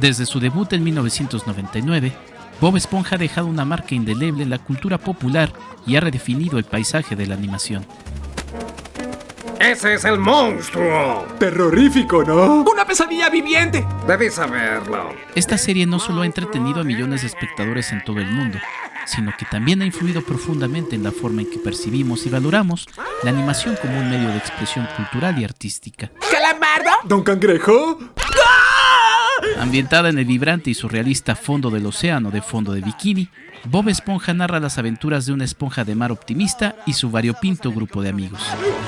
Desde su debut en 1999, Bob Esponja ha dejado una marca indeleble en la cultura popular y ha redefinido el paisaje de la animación. ¡Ese es el monstruo! Terrorífico, ¿no? ¡Una pesadilla viviente! Debí saberlo. Esta serie no solo ha entretenido a millones de espectadores en todo el mundo, sino que también ha influido profundamente en la forma en que percibimos y valoramos la animación como un medio de expresión cultural y artística. ¿Calamardo? ¿Don Cangrejo? Ambientada en el vibrante y surrealista fondo del océano de Fondo de Bikini, Bob Esponja narra las aventuras de una esponja de mar optimista y su variopinto grupo de amigos.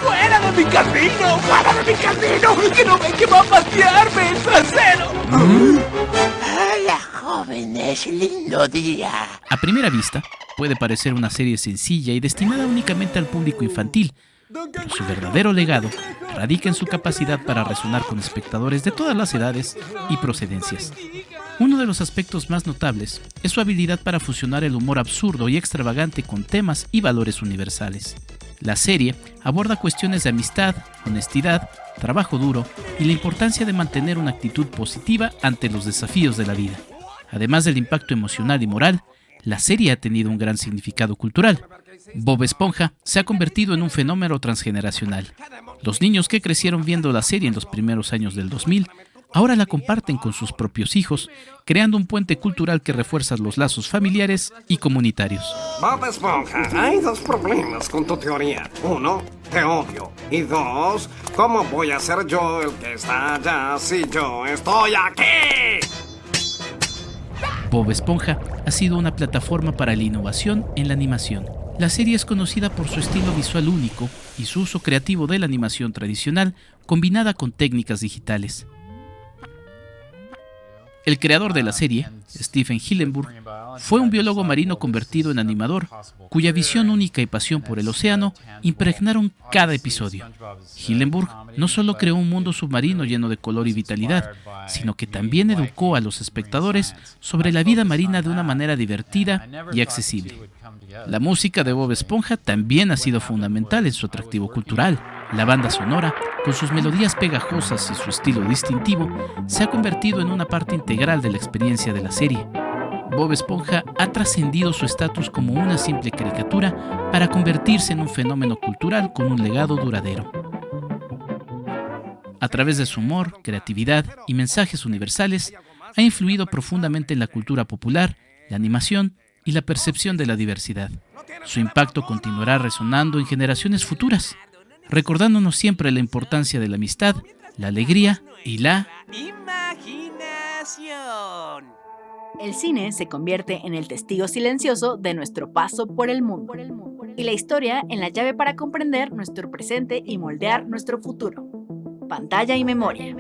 ¡Fuera de mi camino! ¡Fuera de mi camino! ¡Que no ven que va a patearme el trasero! Hola, jóvenes, lindo día. A primera vista, puede parecer una serie sencilla y destinada únicamente al público infantil, pero su verdadero legado radica en su capacidad para resonar con espectadores de todas las edades y procedencias. Uno de los aspectos más notables es su habilidad para fusionar el humor absurdo y extravagante con temas y valores universales. La serie aborda cuestiones de amistad, honestidad, trabajo duro y la importancia de mantener una actitud positiva ante los desafíos de la vida. Además del impacto emocional y moral, la serie ha tenido un gran significado cultural. Bob Esponja se ha convertido en un fenómeno transgeneracional. Los niños que crecieron viendo la serie en los primeros años del 2000 ahora la comparten con sus propios hijos, creando un puente cultural que refuerza los lazos familiares y comunitarios. Bob Esponja, hay dos problemas con tu teoría. Uno, te odio. Y dos, ¿cómo voy a ser yo el que está allá si yo estoy aquí? Bob Esponja ha sido una plataforma para la innovación en la animación. La serie es conocida por su estilo visual único y su uso creativo de la animación tradicional combinada con técnicas digitales. El creador de la serie, Stephen Hillenburg, fue un biólogo marino convertido en animador, cuya visión única y pasión por el océano impregnaron cada episodio. Hillenburg no solo creó un mundo submarino lleno de color y vitalidad, sino que también educó a los espectadores sobre la vida marina de una manera divertida y accesible. La música de Bob Esponja también ha sido fundamental en su atractivo cultural. La banda sonora, con sus melodías pegajosas y su estilo distintivo, se ha convertido en una parte integral de la experiencia de la serie. Bob Esponja ha trascendido su estatus como una simple caricatura para convertirse en un fenómeno cultural con un legado duradero. A través de su humor, creatividad y mensajes universales, ha influido profundamente en la cultura popular, la animación y la percepción de la diversidad. Su impacto continuará resonando en generaciones futuras, recordándonos siempre la importancia de la amistad, la alegría y la imaginación. El cine se convierte en el testigo silencioso de nuestro paso por el mundo, y la historia en la llave para comprender nuestro presente y moldear nuestro futuro. Pantalla y memoria.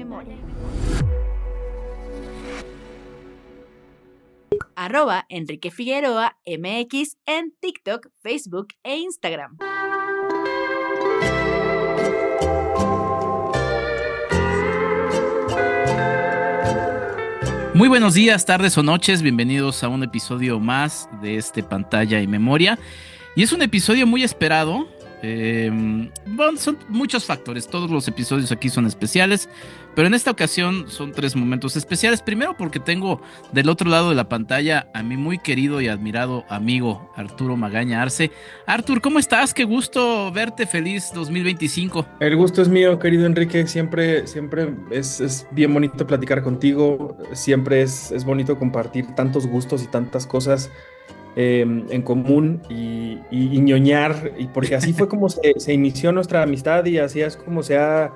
@Enrique Figueroa MX en TikTok, Facebook e Instagram. Muy buenos días, tardes o noches, bienvenidos a un episodio más de Pantalla y Memoria. Y es un episodio muy esperado. Son muchos factores, todos los episodios aquí son especiales, pero en esta ocasión son 3 momentos especiales. Primero porque tengo del otro lado de la pantalla a mi muy querido y admirado amigo Arturo Magaña Arce. Artur, ¿cómo estás? Qué gusto verte, feliz 2025. El gusto es mío, querido Enrique. Siempre es bien bonito platicar contigo. Siempre es bonito compartir tantos gustos y tantas cosas en común y ñoñar, y porque así fue como se inició nuestra amistad y así es como se ha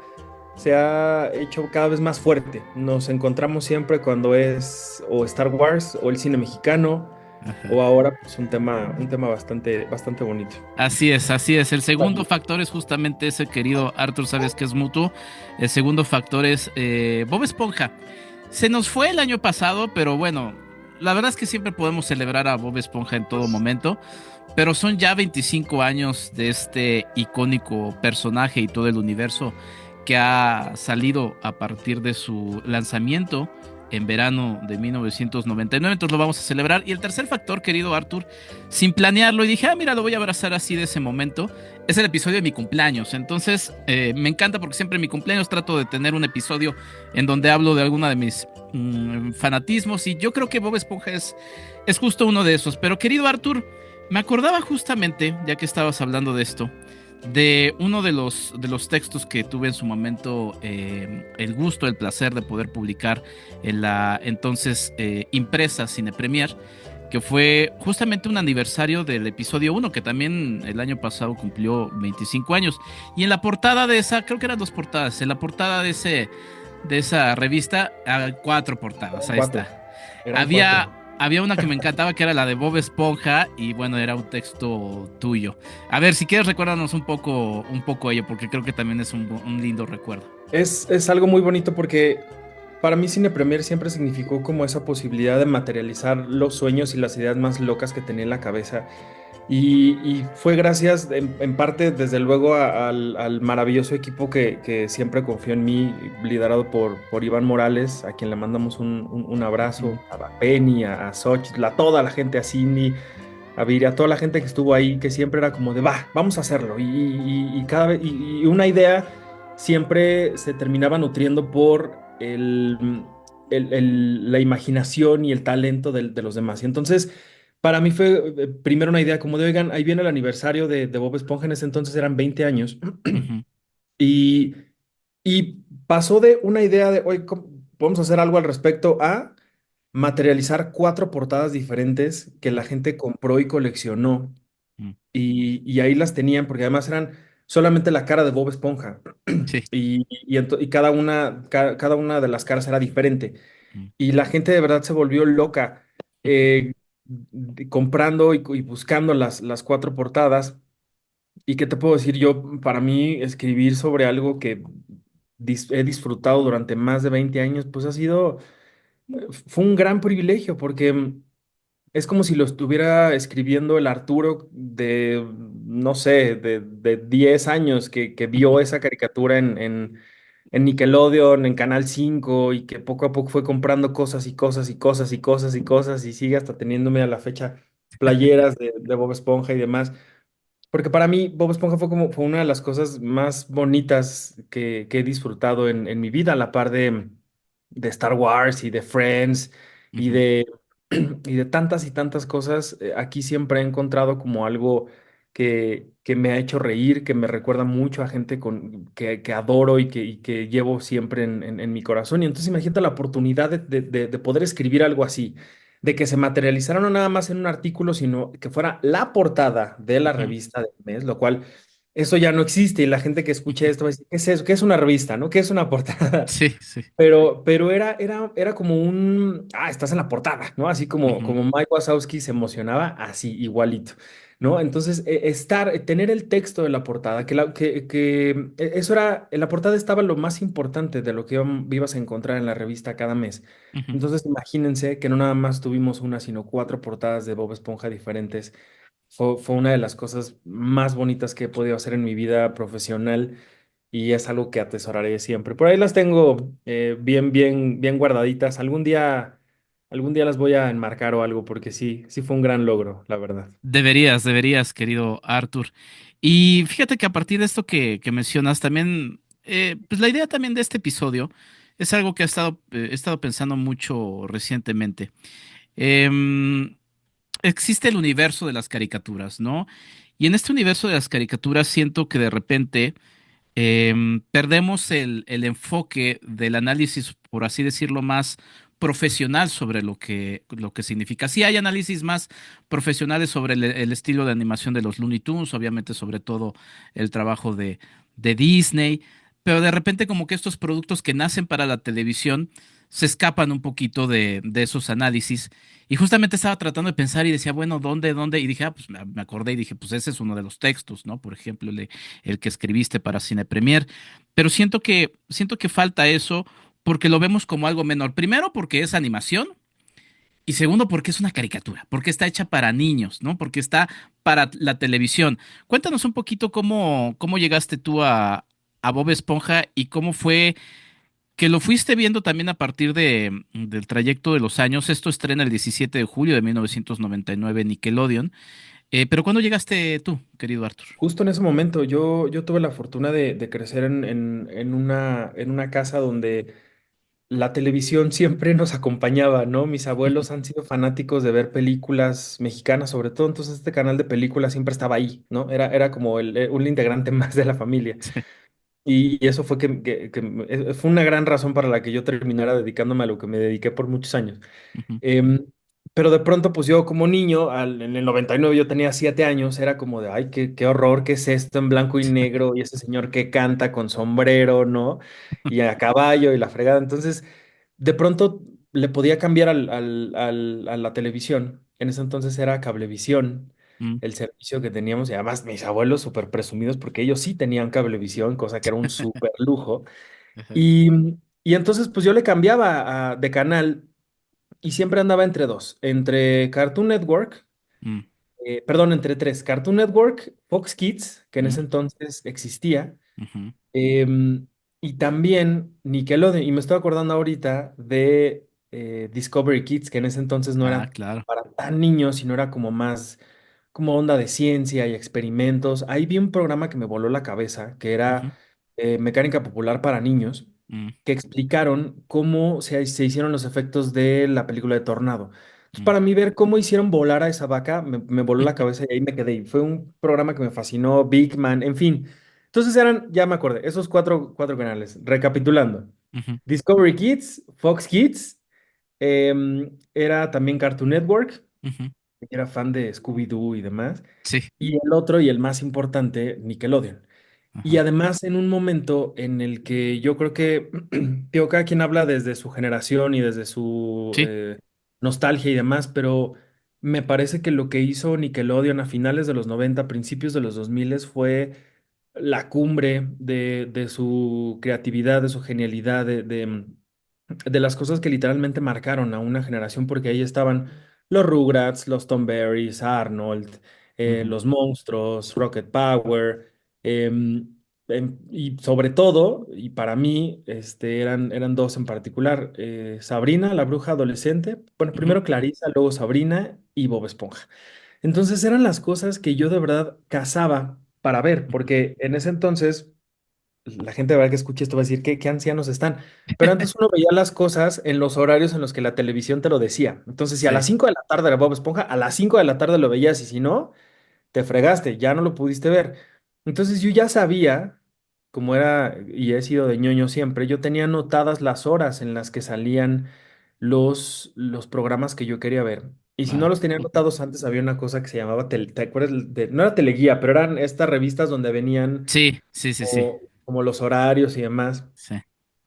hecho cada vez más fuerte. Nos encontramos siempre cuando es o Star Wars o el cine mexicano. Ajá. O ahora pues un tema bastante bonito. Así es. El segundo factor es justamente ese, querido Artur, sabes que es mutuo. El segundo factor es Bob Esponja. Se nos fue el año pasado, pero bueno, la verdad es que siempre podemos celebrar a Bob Esponja en todo momento, pero son ya 25 años de este icónico personaje y todo el universo que ha salido a partir de su lanzamiento en verano de 1999, entonces lo vamos a celebrar. Y el tercer factor, querido Arthur, sin planearlo, y dije, mira, lo voy a abrazar así de ese momento, es el episodio de mi cumpleaños. Entonces, me encanta porque siempre en mi cumpleaños trato de tener un episodio en donde hablo de alguna de mis fanatismos, y yo creo que Bob Esponja es justo uno de esos. Pero querido Arthur, me acordaba justamente, ya que estabas hablando de esto, de uno de los textos que tuve en su momento el gusto, el placer de poder publicar en la entonces impresa Cine Premier, que fue justamente un aniversario del episodio 1, que también el año pasado cumplió 25 años. Y en la portada de esa, creo que eran 2 portadas, en la portada de esa revista, 4 portadas, ahí Cuatro. está. Eran Había, cuatro. había una que me encantaba, que era la de Bob Esponja, y bueno, era un texto tuyo. A ver, si quieres, recuérdanos un poco ello, porque creo que también es un lindo recuerdo. Es algo muy bonito porque para mí Cine Premier siempre significó como esa posibilidad de materializar los sueños y las ideas más locas que tenía en la cabeza. Y fue gracias en parte, desde luego, al maravilloso equipo que siempre confió en mí, liderado por Iván Morales, a quien le mandamos un abrazo, a Penny, a Xochitl, a toda la gente, a Cindy, a Viri, a toda la gente que estuvo ahí, que siempre era como de, va, vamos a hacerlo. Y cada vez, y una idea siempre se terminaba nutriendo por la imaginación y el talento de los demás. Y entonces, para mí fue primero una idea como de, oigan, ahí viene el aniversario de Bob Esponja, en ese entonces eran 20 años. Ujú, Y, y pasó de una idea de, oye, podemos hacer algo al respecto a materializar 4 portadas diferentes que la gente compró y coleccionó. ujú. Y ahí las tenían, porque además eran solamente la cara de Bob Esponja. Sí. Y cada una de las caras era diferente. Ujú, Y la gente de verdad se volvió loca ujú, comprando y buscando las 4 portadas. ¿Y qué te puedo decir? Yo, para mí, escribir sobre algo que he disfrutado durante más de 20 años, pues fue un gran privilegio, porque es como si lo estuviera escribiendo el Arturo de, no sé, de 10 años que ujú. vio esa caricatura en Nickelodeon, en Canal 5 y que poco a poco fue comprando cosas y cosas y cosas y cosas y cosas y sigue hasta teniéndome a la fecha playeras de Bob Esponja y demás. Porque para mí Bob Esponja fue una de las cosas más bonitas que he disfrutado en mi vida, a la par de Star Wars y de Friends y Ujú. y de tantas y tantas cosas. Aquí siempre he encontrado como algo que me ha hecho reír, que me recuerda mucho a gente que adoro y que llevo siempre en mi corazón. Y entonces imagínate la oportunidad de poder escribir algo así, de que se materializara no nada más en un artículo, sino que fuera la portada de la Ujú, revista del mes, lo cual eso ya no existe y la gente que escuche ujú. esto va a decir, ¿qué es eso? ¿Qué es una revista? ¿No? ¿Qué es una portada? Sí, sí. Pero era como estás en la portada, ¿no? Así Ujú, como Mike Wazowski se emocionaba, así igualito, ¿no? Entonces, tener el texto de la portada, eso era, en la portada estaba lo más importante de lo que ibas a encontrar en la revista cada mes. ujú. Entonces, imagínense que no nada más tuvimos una, sino 4 portadas de Bob Esponja diferentes. Fue una de las cosas más bonitas que he podido hacer en mi vida profesional y es algo que atesoraré siempre. Por ahí las tengo bien guardaditas. Algún día las voy a enmarcar o algo, porque sí fue un gran logro, la verdad. Deberías, querido Arthur. Y fíjate que a partir de esto que mencionas, también, pues la idea también de este episodio es algo que he estado pensando mucho recientemente. Em, Existe el universo de las caricaturas, ¿no? Y en este universo de las caricaturas siento que de repente perdemos el enfoque del análisis, por así decirlo, más profesional sobre lo que significa. Sí hay análisis más profesionales sobre el estilo de animación de los Looney Tunes, obviamente sobre todo el trabajo de Disney, pero de repente como que estos productos que nacen para la televisión se escapan un poquito de esos análisis. Y justamente estaba tratando de pensar y decía, bueno, ¿dónde? Y dije, pues me acordé y dije, pues ese es uno de los textos, ¿no? Por ejemplo, el que escribiste para Cine Premier, pero siento que falta eso porque lo vemos como algo menor. Primero porque es animación y segundo porque es una caricatura, porque está hecha para niños, ¿no? Porque está para la televisión. Cuéntanos un poquito cómo llegaste tú a Bob Esponja y cómo fue que lo fuiste viendo también a partir del trayecto de los años. Esto estrena el 17 de julio de 1999 en Nickelodeon. Pero ¿cuándo llegaste tú, querido Arthur? Justo en ese momento yo tuve la fortuna de crecer en una casa donde la televisión siempre nos acompañaba, ¿no? Mis abuelos han sido fanáticos de ver películas mexicanas, sobre todo, entonces este canal de películas siempre estaba ahí, ¿no? Era como un integrante más de la familia. Y eso fue fue una gran razón para la que yo terminara dedicándome a lo que me dediqué por muchos años. Ujú, Em, pero de pronto, pues yo como niño, en el 99 yo tenía 7 años, era como de, ay, qué horror, qué es esto en blanco y negro, y ese señor que canta con sombrero, ¿no? Y a caballo y la fregada. Entonces, de pronto le podía cambiar a la televisión. En ese entonces era Cablevisión, mm, el servicio que teníamos, y además mis abuelos súper presumidos porque ellos sí tenían Cablevisión, cosa que era un súper lujo. ajá, Y, y entonces, pues yo le cambiaba de canal y siempre andaba entre dos, entre Cartoon Network, mm, perdón, entre tres, Cartoon Network, Fox Kids, que en mm, ese entonces existía, ujú. em, y también Nickelodeon, y me estoy acordando ahorita de Discovery Kids, que en ese entonces no Ah, era claro. para tan niños, sino era como más, como onda de ciencia y experimentos. Ahí vi un programa que me voló la cabeza, que Ujú, era Mecánica Popular para Niños, mm, que explicaron cómo se hicieron los efectos de la película de Tornado. Entonces, mm. para mí ver cómo hicieron volar a esa vaca, me voló la cabeza y ahí me quedé. Y fue un programa que me fascinó, Big Man, en fin. Entonces eran, ya me acordé, esos cuatro canales. Recapitulando. Ujú, Discovery Kids, Fox Kids, era también Cartoon Network, ujú. era fan de Scooby-Doo y demás. Sí. Y el otro y el más importante, Nickelodeon. Y Ajá. además en un momento en el que yo creo que, digo, cada quien habla desde su generación y desde su Sí. nostalgia y demás, pero me parece que lo que hizo Nickelodeon a finales de los 90 principios de los 2000 fue la cumbre de su creatividad, de su genialidad, de las cosas que literalmente marcaron a una generación, porque ahí estaban los Rugrats, los Tom Berries, Arnold, Ujú, los monstruos, Rocket Power, y sobre todo, y para mí, eran dos en particular, Sabrina, la bruja adolescente, bueno, ujú. primero Clarissa, luego Sabrina y Bob Esponja. Entonces eran las cosas que yo de verdad cazaba para ver, porque en ese entonces la gente de verdad que escuche esto va a decir qué ancianos están. Pero antes uno veía las cosas en los horarios en los que la televisión te lo decía. Entonces, si a Sí. las 5 de la tarde era Bob Esponja, a las 5 de la tarde lo veías y si no, te fregaste, ya no lo pudiste ver. Entonces yo ya sabía, como era y he sido de ñoño siempre, yo tenía anotadas las horas en las que salían los programas que yo quería ver. Y si no Wow. los tenía anotados antes, había una cosa que se llamaba, ¿te acuerdas? No era Teleguía, pero eran estas revistas donde venían Sí, sí, sí, sí. como los horarios y demás. Sí.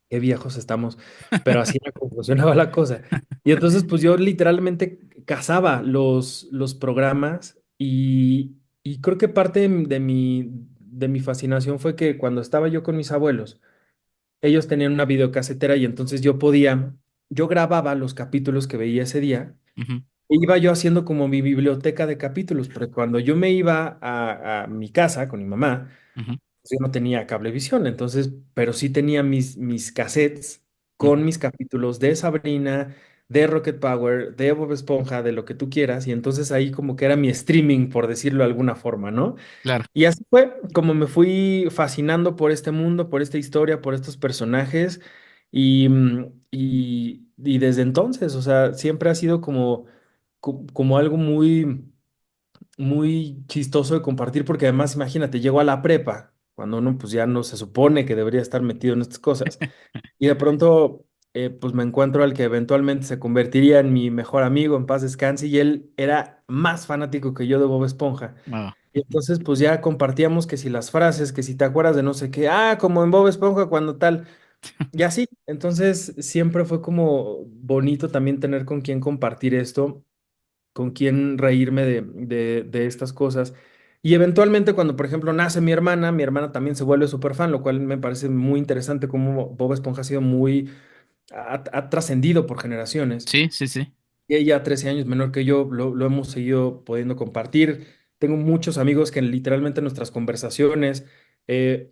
Qué viejos estamos, pero así era como funcionaba la cosa. Y entonces, pues yo literalmente cazaba los programas y creo que parte de mi fascinación fue que cuando estaba yo con mis abuelos, ellos tenían una videocasetera y entonces yo grababa los capítulos que veía ese día Ujú, e iba yo haciendo como mi biblioteca de capítulos, porque cuando yo me iba a mi casa con mi mamá, ujú, pues yo no tenía cablevisión, entonces, pero sí tenía mis cassettes ujú. con mis capítulos de Sabrina, de Rocket Power, de Bob Esponja, de lo que tú quieras, y entonces ahí como que era mi streaming, por decirlo de alguna forma, ¿no? Claro. Y así fue como me fui fascinando por este mundo, por esta historia, por estos personajes, y desde entonces, o sea, siempre ha sido como algo muy chistoso de compartir porque además, imagínate, llego a la prepa, cuando uno pues ya no se supone que debería estar metido en estas cosas, y de pronto pues me encuentro al que eventualmente se convertiría en mi mejor amigo, en paz descanse, y él era más fanático que yo de Bob Esponja. Wow. Y entonces pues ya compartíamos que si las frases, que si te acuerdas de no sé qué, como en Bob Esponja cuando tal, y así. Entonces siempre fue como bonito también tener con quien compartir esto, con quién reírme de estas cosas. Y eventualmente cuando, por ejemplo, nace mi hermana también se vuelve súper fan, lo cual me parece muy interesante cómo Bob Esponja ha sido ha trascendido por generaciones. Sí, sí, sí. Y ella, 13 años menor que yo, lo hemos seguido pudiendo compartir. Tengo muchos amigos que literalmente en nuestras conversaciones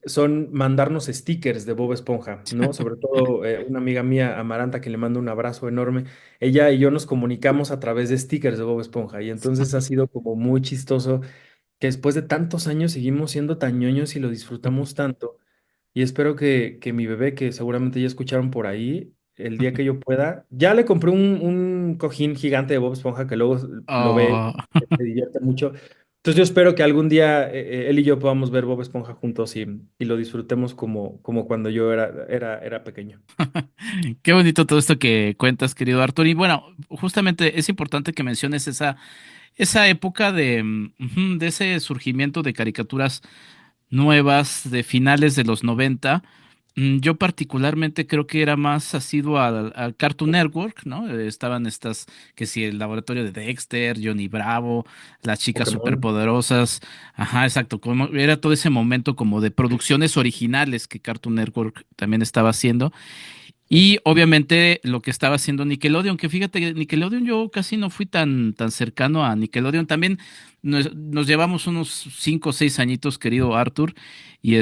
son mandarnos stickers de Bob Esponja, ¿no? Sobre todo una amiga mía, Amaranta, que le mando un abrazo enorme, ella y yo nos comunicamos a través de stickers de Bob Esponja y entonces ha sido como muy chistoso que después de tantos años seguimos siendo tan ñoños y lo disfrutamos tanto. Y espero que mi bebé, que seguramente ya escucharon por ahí, el día que yo pueda, ya le compré un cojín gigante de Bob Esponja que luego lo ve, Oh. se divierte mucho. Entonces yo espero que algún día él y yo podamos ver Bob Esponja juntos y lo disfrutemos como cuando yo era pequeño. Qué bonito todo esto que cuentas, querido Arthur. Y bueno, justamente es importante que menciones esa época de ese surgimiento de caricaturas nuevas de finales de los 90. Yo particularmente creo que era más asiduo al Cartoon Network, ¿no? Estaban estas, que si el laboratorio de Dexter, Johnny Bravo, las chicas Pokémon. superpoderosas, ajá, exacto, como era todo ese momento como de producciones originales que Cartoon Network también estaba haciendo. Y obviamente lo que estaba haciendo Nickelodeon, que fíjate que Nickelodeon yo casi no fui tan cercano a Nickelodeon. También nos llevamos unos 5 o 6 añitos, querido Arthur. Y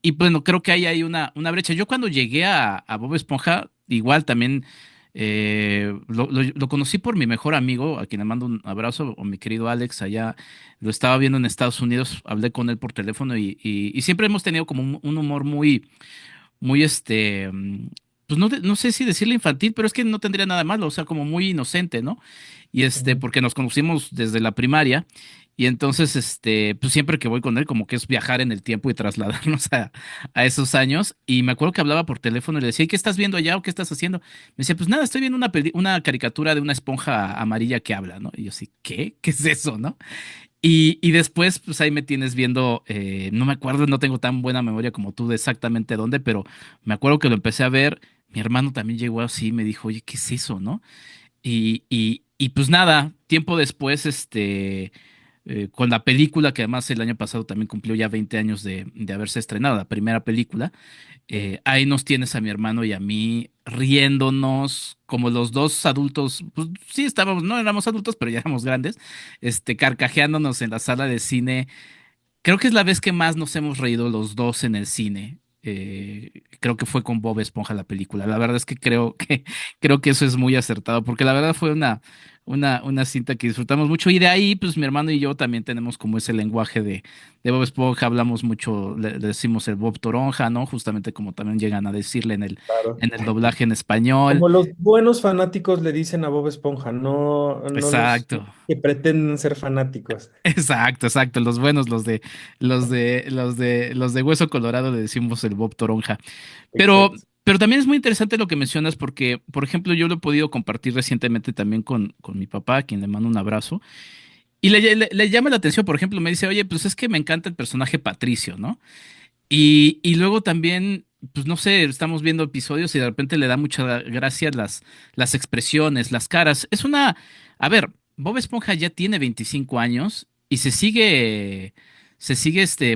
y bueno, creo que ahí hay una brecha. Yo cuando llegué a Bob Esponja, igual también lo conocí por mi mejor amigo, a quien le mando un abrazo, o mi querido Alex, allá lo estaba viendo en Estados Unidos, hablé con él por teléfono y siempre hemos tenido como un humor muy pues no sé si decirle infantil, pero es que no tendría nada malo, o sea, como muy inocente, ¿no? Y Ujú. porque nos conocimos desde la primaria, y entonces, pues siempre que voy con él, como que es viajar en el tiempo y trasladarnos a esos años, y me acuerdo que hablaba por teléfono y le decía, ¿y qué estás viendo allá o qué estás haciendo? Me decía, pues nada, estoy viendo una caricatura de una esponja amarilla que habla, ¿no? Y yo así, ¿qué? ¿Qué es eso, no? Y después, pues ahí me tienes viendo, no me acuerdo, no tengo tan buena memoria como tú de exactamente dónde, pero me acuerdo que lo empecé a ver, mi hermano también llegó así y me dijo, oye, ¿qué es eso, no? Y pues nada, tiempo después, con la película, que además el año pasado también cumplió ya 20 años de haberse estrenado, la primera película, ahí nos tienes a mi hermano y a mí riéndonos como los dos adultos, pues sí estábamos, no éramos adultos, pero ya éramos grandes, carcajeándonos en la sala de cine. Creo que es la vez que más nos hemos reído los dos en el cine. Creo que fue con Bob Esponja la película. La verdad es que creo que eso es muy acertado, porque la verdad fue una cinta que disfrutamos mucho. Y de ahí, pues mi hermano y yo también tenemos como ese lenguaje de Bob Esponja. Hablamos mucho, le decimos el Bob Toronja, ¿no? Justamente como también llegan a decirle Claro. en el doblaje en español. Como los buenos fanáticos le dicen a Bob Esponja, no los Exacto. que pretenden ser fanáticos. Exacto, exacto. Los buenos, los de Hueso Colorado le decimos el Bob Toronja. Pero, Exacto. pero también es muy interesante lo que mencionas porque, por ejemplo, yo lo he podido compartir recientemente también con mi papá, a quien le mando un abrazo. Y le llama la atención, por ejemplo, me dice, oye, pues es que me encanta el personaje Patricio, ¿no? Y luego también, pues no sé, estamos viendo episodios y de repente le da mucha gracia las expresiones, las caras. A ver, Bob Esponja ya tiene 25 años y se sigue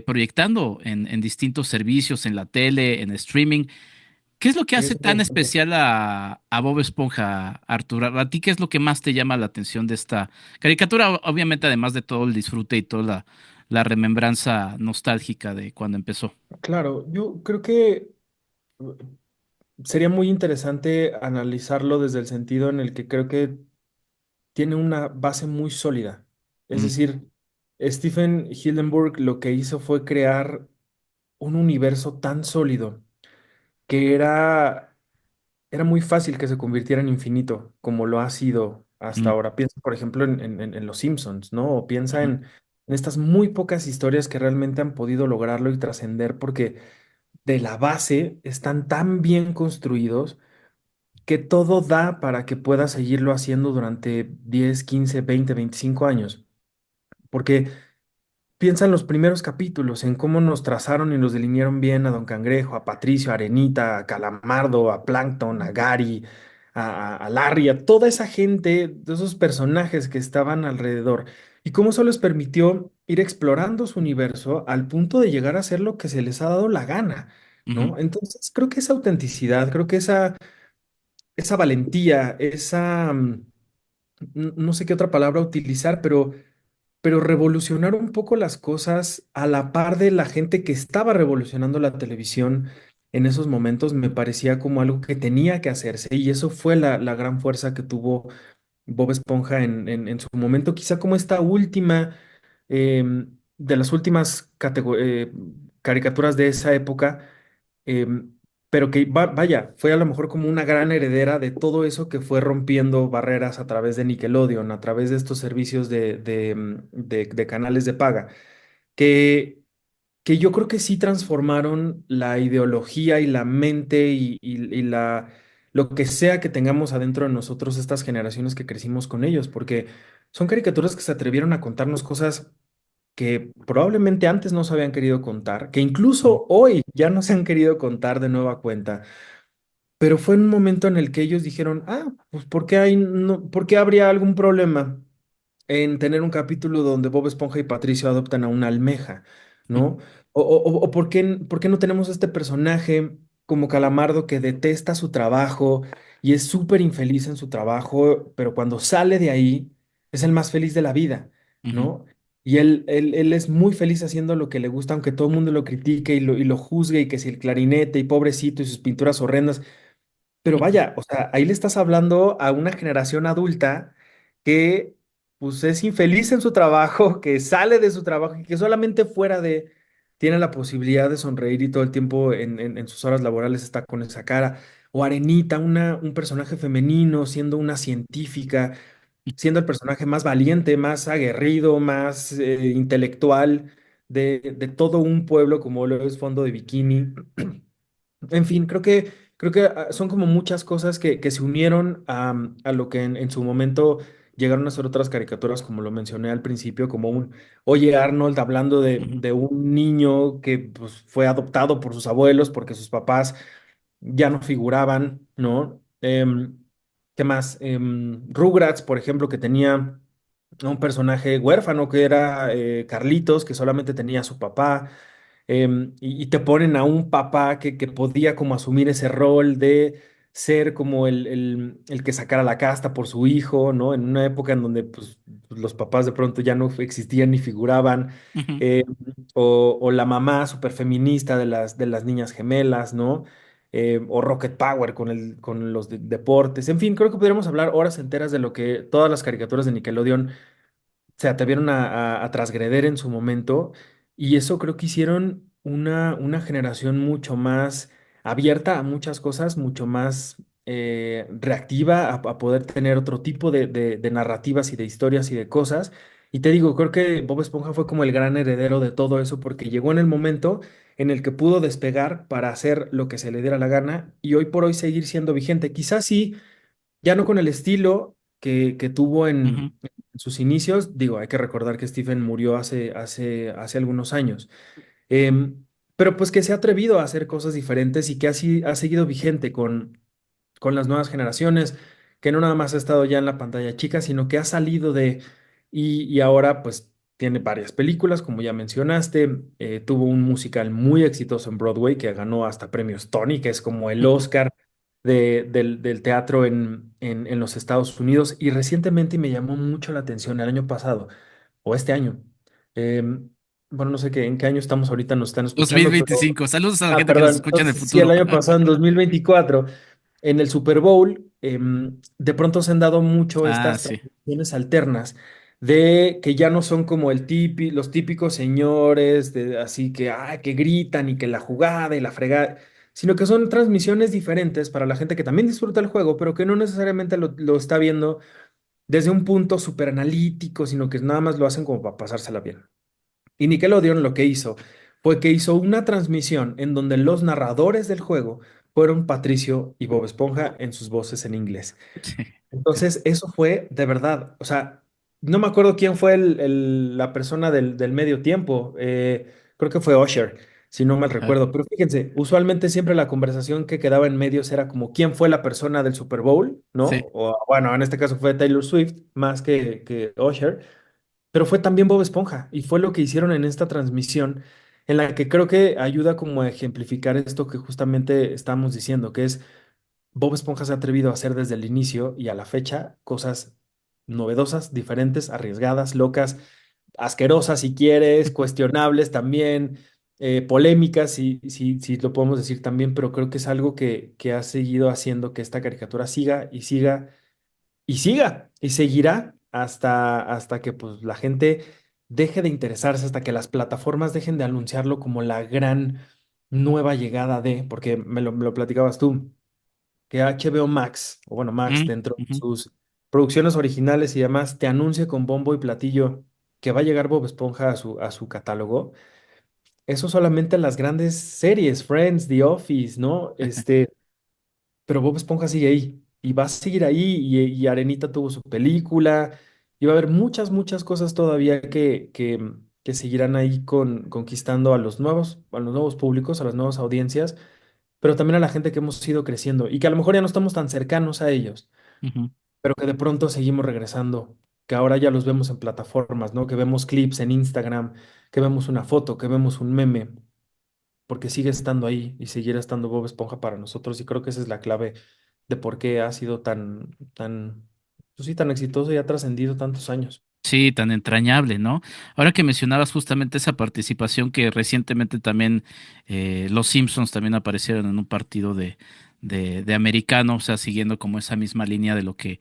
proyectando en distintos servicios, en la tele, en streaming. ¿Qué es lo que Sí, hace es tan interesante. especial a Bob Esponja, Arturo? ¿A ti qué es lo que más te llama la atención de esta caricatura? Obviamente, además de todo el disfrute y toda la remembranza nostálgica de cuando empezó. Claro, yo creo que sería muy interesante analizarlo desde el sentido en el que creo que tiene una base muy sólida. Es Mm, decir, Stephen Hildenburg lo que hizo fue crear un universo tan sólido que era muy fácil que se convirtiera en infinito, como lo ha sido hasta mm, ahora. Piensa, por ejemplo, en Los Simpsons, ¿no? O piensa ujú, en estas muy pocas historias que realmente han podido lograrlo y trascender porque de la base están tan bien construidos que todo da para que pueda seguirlo haciendo durante 10, 15, 20, 25 años. Porque piensa en los primeros capítulos, en cómo nos trazaron y nos delinearon bien a Don Cangrejo, a Patricio, a Arenita, a Calamardo, a Plankton, a Gary, a Larry, a toda esa gente, de esos personajes que estaban alrededor. Y cómo eso les permitió ir explorando su universo al punto de llegar a hacer lo que se les ha dado la gana, ujú, ¿no? Entonces, creo que esa autenticidad, creo que esa valentía, no sé qué otra palabra utilizar, pero pero revolucionar un poco las cosas a la par de la gente que estaba revolucionando la televisión en esos momentos me parecía como algo que tenía que hacerse y eso fue la gran fuerza que tuvo Bob Esponja en su momento, quizá como esta última, de las últimas caricaturas de esa época, em, pero que vaya, fue a lo mejor como una gran heredera de todo eso que fue rompiendo barreras a través de Nickelodeon, a través de estos servicios de canales de paga, que, que yo creo que sí transformaron la ideología y la mente y lo que sea que tengamos adentro de nosotros, estas generaciones que crecimos con ellos, porque son caricaturas que se atrevieron a contarnos cosas que probablemente antes no se habían querido contar, que Ujú, incluso hoy ya no se han querido contar de nueva cuenta, pero fue en un momento en el que ellos dijeron, ah, pues ¿por qué habría algún problema en tener un capítulo donde Bob Esponja y Patricio adoptan a una almeja, ujú, ¿no? O por qué no tenemos este personaje como Calamardo que detesta su trabajo y es súper infeliz en su trabajo, pero cuando sale de ahí es el más feliz de la vida, ujú, ¿no? Y él es muy feliz haciendo lo que le gusta, aunque todo el mundo lo critique y lo juzgue, y que si el clarinete y pobrecito y sus pinturas horrendas. Pero ujú, vaya, o sea, ahí le estás hablando a una generación adulta que pues es infeliz en su trabajo, que sale de su trabajo y que solamente fuera de tiene la posibilidad de sonreír y todo el tiempo en sus horas laborales está con esa cara. O Arenita, un personaje femenino siendo una científica, siendo el personaje más valiente, más aguerrido, más intelectual de todo un pueblo como lo es Fondo de Bikini. En fin, creo que son como muchas cosas que se unieron a lo que en su momento llegaron a ser otras caricaturas, como lo mencioné al principio, como un Oye Arnold hablando ujú, de un niño que pues, fue adoptado por sus abuelos porque sus papás ya no figuraban, ¿no? ¿Qué más? Rugrats, por ejemplo, que tenía a un personaje huérfano que era Carlitos, que solamente tenía a su papá, y te ponen a un papá que podía como asumir ese rol de ser como el que sacara la casta por su hijo, ¿no? En una época en donde pues, los papás de pronto ya no existían ni figuraban, ujú. eh, o la mamá súper feminista de las niñas gemelas, ¿no? O Rocket Power con los deportes. En fin, creo que podríamos hablar horas enteras de lo que todas las caricaturas de Nickelodeon se atrevieron a transgreder en su momento y eso creo que hicieron una generación mucho más abierta a muchas cosas, mucho más reactiva a poder tener otro tipo de narrativas y de historias y de cosas. Y te digo, creo que Bob Esponja fue como el gran heredero de todo eso porque llegó en el momento en el que pudo despegar para hacer lo que se le diera la gana y hoy por hoy seguir siendo vigente. Quizás sí ya no con el estilo que tuvo Ujú, en sus inicios, digo, hay que recordar que Stephen murió hace algunos años. Em, pero pues que se ha atrevido a hacer cosas diferentes y que así ha seguido vigente con las nuevas generaciones, que no nada más ha estado ya en la pantalla chica, sino que ha salido y ahora pues tiene varias películas, como ya mencionaste, tuvo un musical muy exitoso en Broadway que ganó hasta premios Tony, que es como el ujú. Oscar del teatro en los Estados Unidos, y recientemente me llamó mucho la atención el año pasado, o este año. em, bueno, no sé en qué año estamos ahorita, nos están escuchando, pero 2025. Saludos a la ah, gente que nos perdón. escucha en el Entonces, sí, el futuro. año pasado, en 2024, en el Super Bowl, de pronto se han dado mucho Ah, estas sí. transmisiones alternas de que ya no son como los típicos señores, así que, que gritan y que la jugada y la fregada, sino que son transmisiones diferentes para la gente que también disfruta el juego, pero que no necesariamente lo está viendo desde un punto súper analítico, sino que nada más lo hacen como para pasársela bien. Y Nickelodeon lo que hizo fue que hizo una transmisión en donde los narradores del juego fueron Patricio y Bob Esponja en sus voces en inglés. Sí. Entonces, eso fue de verdad. O sea, no me acuerdo quién fue la persona del medio tiempo. Creo que fue Usher, si no mal Ajá. recuerdo. Pero fíjense, usualmente siempre la conversación que quedaba en medios era como quién fue la persona del Super Bowl, Sí. ¿no? O bueno, en este caso fue Taylor Swift más que Usher. Pero fue también Bob Esponja y fue lo que hicieron en esta transmisión en la que creo que ayuda como a ejemplificar esto que justamente estamos diciendo, que es Bob Esponja se ha atrevido a hacer desde el inicio y a la fecha cosas novedosas, diferentes, arriesgadas, locas, asquerosas si quieres, cuestionables también, polémicas si lo podemos decir también, pero creo que es algo que ha seguido haciendo que esta caricatura siga y siga y siga y seguirá hasta que pues, la gente deje de interesarse, hasta que las plataformas dejen de anunciarlo como la gran nueva llegada de, porque me lo platicabas tú, que HBO Max, o bueno, Max, Mm, dentro de ujú. sus producciones originales y demás, te anuncia con bombo y platillo que va a llegar Bob Esponja a su catálogo. Eso solamente en las grandes series, Friends, The Office, ¿no? Pero Bob Esponja sigue ahí y va a seguir ahí y Arenita tuvo su película y va a haber muchas, muchas cosas todavía que seguirán ahí conquistando a los nuevos públicos, a las nuevas audiencias, pero también a la gente que hemos ido creciendo y que a lo mejor ya no estamos tan cercanos a ellos, Ujú. pero que de pronto seguimos regresando, que ahora ya los vemos en plataformas, ¿no? Que vemos clips en Instagram, que vemos una foto, que vemos un meme, porque sigue estando ahí y seguirá estando Bob Esponja para nosotros y creo que esa es la clave de por qué ha sido pues sí, tan exitoso y ha trascendido tantos años. Sí, tan entrañable, ¿no? Ahora que mencionabas justamente esa participación que recientemente también los Simpsons también aparecieron en un partido de americano, o sea, siguiendo como esa misma línea de lo que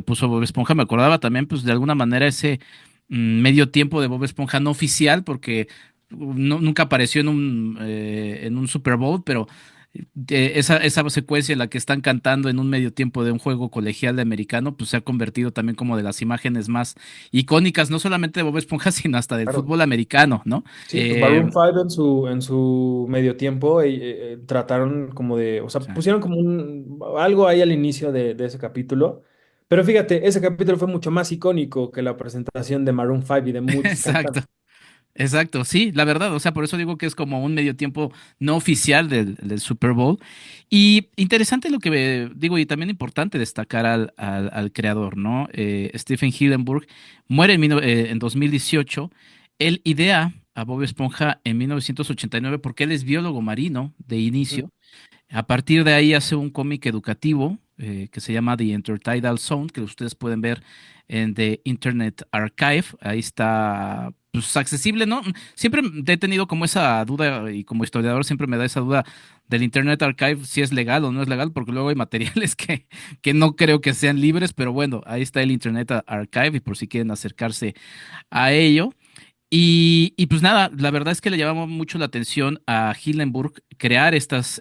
puso Bob Esponja. Me acordaba también, pues, de alguna manera ese medio tiempo de Bob Esponja no oficial, porque nunca apareció en un Super Bowl, pero esa secuencia en la que están cantando en un medio tiempo de un juego colegial de americano, pues se ha convertido también como de las imágenes más icónicas, no solamente de Bob Esponja, sino hasta del Claro. fútbol americano, ¿no? Sí, pues Eh, Maroon 5 en su medio tiempo trataron como o sea, sí. pusieron como algo ahí al inicio de ese capítulo. Pero fíjate, ese capítulo fue mucho más icónico que la presentación de Maroon 5 y de muchos Exacto. cantantes. Exacto, sí, la verdad, o sea, por eso digo que es como un medio tiempo no oficial del Super Bowl. Y interesante lo que digo, y también importante destacar al creador, ¿no? Stephen Hillenburg muere en 2018. Él idea a Bob Esponja en 1989 porque él es biólogo marino de inicio. A partir de ahí hace un cómic educativo que se llama The Intertidal Zone, que ustedes pueden ver en The Internet Archive. Ahí está, pues, accesible, ¿no? Siempre he tenido como esa duda y como historiador siempre me da esa duda del Internet Archive si es legal o no es legal, porque luego hay materiales que no creo que sean libres, pero bueno, ahí está el Internet Archive y por si quieren acercarse a ello. Y pues nada, la verdad es que le llamaba mucho la atención a Hillenburg crear estos